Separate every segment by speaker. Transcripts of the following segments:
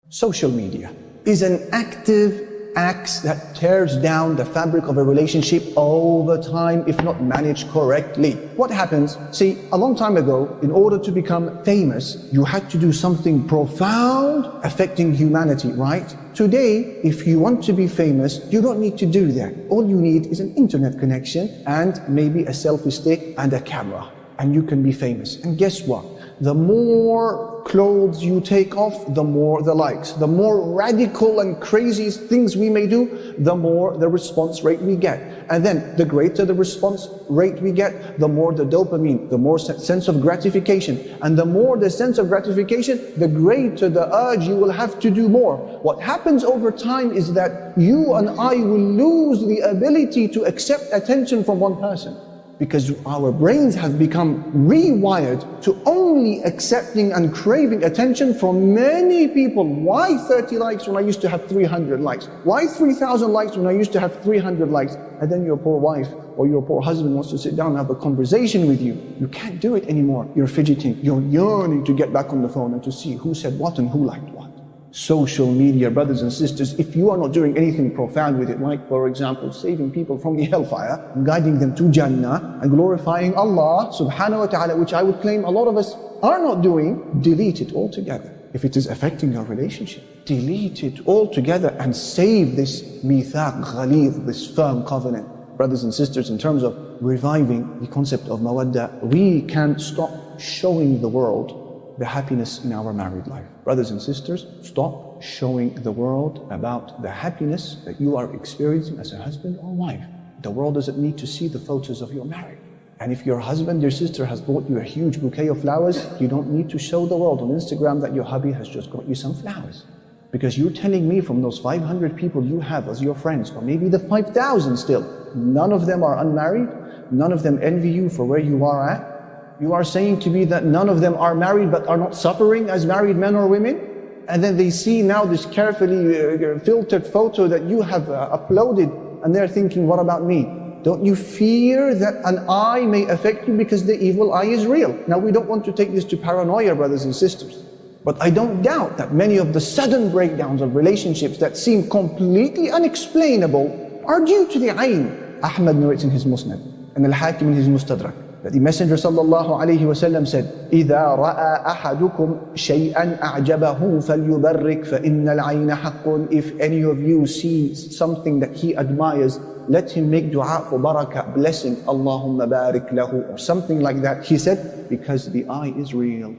Speaker 1: Social media is an active axe that tears down the fabric of a relationship over time if not managed correctly. What happens? See, a long time ago, in order to become famous, you had to do something profound affecting humanity, right? Today, if you want to be famous, you don't need to do that. All you need is an internet connection and maybe a selfie stick and a camera, and you can be famous. And guess what? The more clothes you take off, the more the likes. The more radical and crazy things we may do, the more the response rate we get. And then the greater the response rate we get, the more the dopamine, the more sense of gratification. And the more the sense of gratification, the greater the urge you will have to do more. What happens over time is that you and I will lose the ability to accept attention from one person, because our brains have become rewired to only accepting and craving attention from many people. Why 30 likes when I used to have 300 likes? Why 3,000 likes when I used to have 300 likes? And then your poor wife or your poor husband wants to sit down and have a conversation with you. You can't do it anymore. You're fidgeting. You're yearning to get back on the phone and to see who said what and who liked what. Social media, brothers and sisters, if you are not doing anything profound with it, like for example saving people from the hellfire, guiding them to Jannah and glorifying Allah subhanahu wa ta'ala, which I would claim a lot of us are not doing, delete it altogether. If it is affecting your relationship, delete it altogether and save this mithaq ghalidh, this firm covenant. Brothers and sisters, in terms of reviving the concept of mawadda, we can stop showing the world the happiness in our married life. Brothers and sisters, stop showing the world about the happiness that you are experiencing as a husband or wife. The world doesn't need to see the photos of your marriage. And if your husband, your sister has bought you a huge bouquet of flowers, you don't need to show the world on Instagram that your hubby has just got you some flowers. Because you're telling me from those 500 people you have as your friends, or maybe the 5,000 still, none of them are unmarried, none of them envy you for where you are at. You are saying to me that none of them are married but are not suffering as married men or women? And then they see now this carefully filtered photo that you have uploaded, and they're thinking, what about me? Don't you fear that an eye may affect you, because the evil eye is real? Now, we don't want to take this to paranoia, brothers and sisters, but I don't doubt that many of the sudden breakdowns of relationships that seem completely unexplainable are due to the ayn. Ahmad narrates in his Musnad, and al-Hakim in his Mustadrak, that the Messenger sallallahu alayhi wa sallam said, إِذَا رَأَى أَحَدُكُمْ شَيْئًا أَعْجَبَهُ فَلْيُبَرِّكْ فَإِنَّ الْعَيْنَ حَقٌّ. If any of you sees something that he admires, let him make dua for barakah, blessing, Allahumma barik lahu, or something like that. He said, because the eye is real.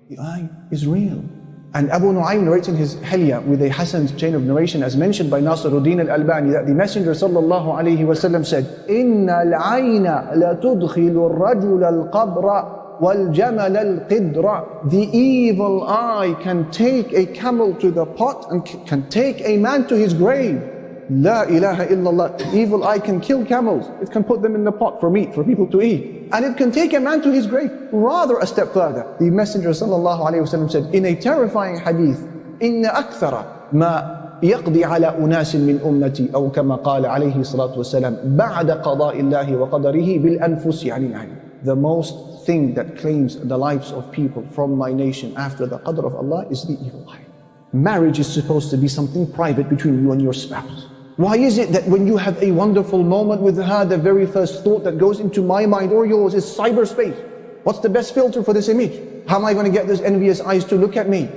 Speaker 1: The eye is real. And Abu Nu'aym narrates in his Hilya with a Hasan chain of narration, as mentioned by Nasiruddin al-Albani, that the Messenger sallallahu alayhi wa sallam said, إِنَّ الْعَيْنَ لَتُدْخِلُ الرَّجُلَ الْقَبْرَ وَالْجَمَلَ الْقِدْرَ. The evil eye can take a camel to the pot and can take a man to his grave. La ilaha illallah. The evil eye can kill camels. It can put them in the pot for meat, for people to eat. And it can take a man to his grave. Rather, a step further, the Messenger sallallahu alayhi wa sallam said in a terrifying hadith, إِنَّ أَكْثَرَ مَا يقضي على أناس من أمتي أو كما قال عليه الصلاة والسلام بعد قضاء الله وقدره بالأنفس يعني العين. The most thing that claims the lives of people from my nation after the qadr of Allah is the evil eye. Marriage is supposed to be something private between you and your spouse. Why is it that when you have a wonderful moment with her, the very first thought that goes into my mind or yours is cyberspace? What's the best filter for this image? How am I going to get those envious eyes to look at me?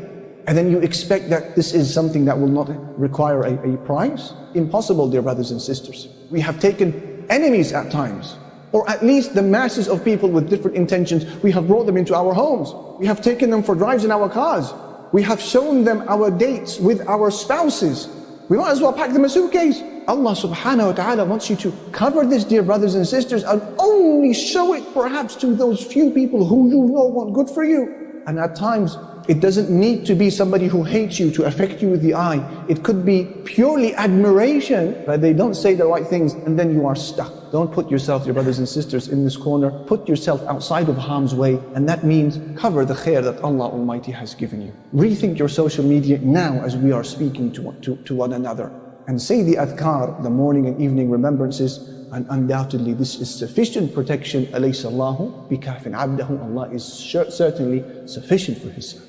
Speaker 1: And then you expect that this is something that will not require a price? Impossible, dear brothers and sisters. We have taken enemies at times, or at least the masses of people with different intentions. We have brought them into our homes. We have taken them for drives in our cars. We have shown them our dates with our spouses. We might as well pack them a suitcase. Allah subhanahu wa ta'ala wants you to cover this, dear brothers and sisters, and only show it perhaps to those few people who you know want good for you. And at times, it doesn't need to be somebody who hates you to affect you with the eye. It could be purely admiration, but they don't say the right things, and then you are stuck. Don't put yourself, dear brothers and sisters, in this corner. Put yourself outside of harm's way, and that means cover the khair that Allah Almighty has given you. Rethink your social media now as we are speaking to one another. And say the adhkar, the morning and evening remembrances, and undoubtedly this is sufficient protection. أَلَيْسَ اللَّهُ بِكَافٍ عَبْدَهُ. Allah is certainly sufficient for His servant.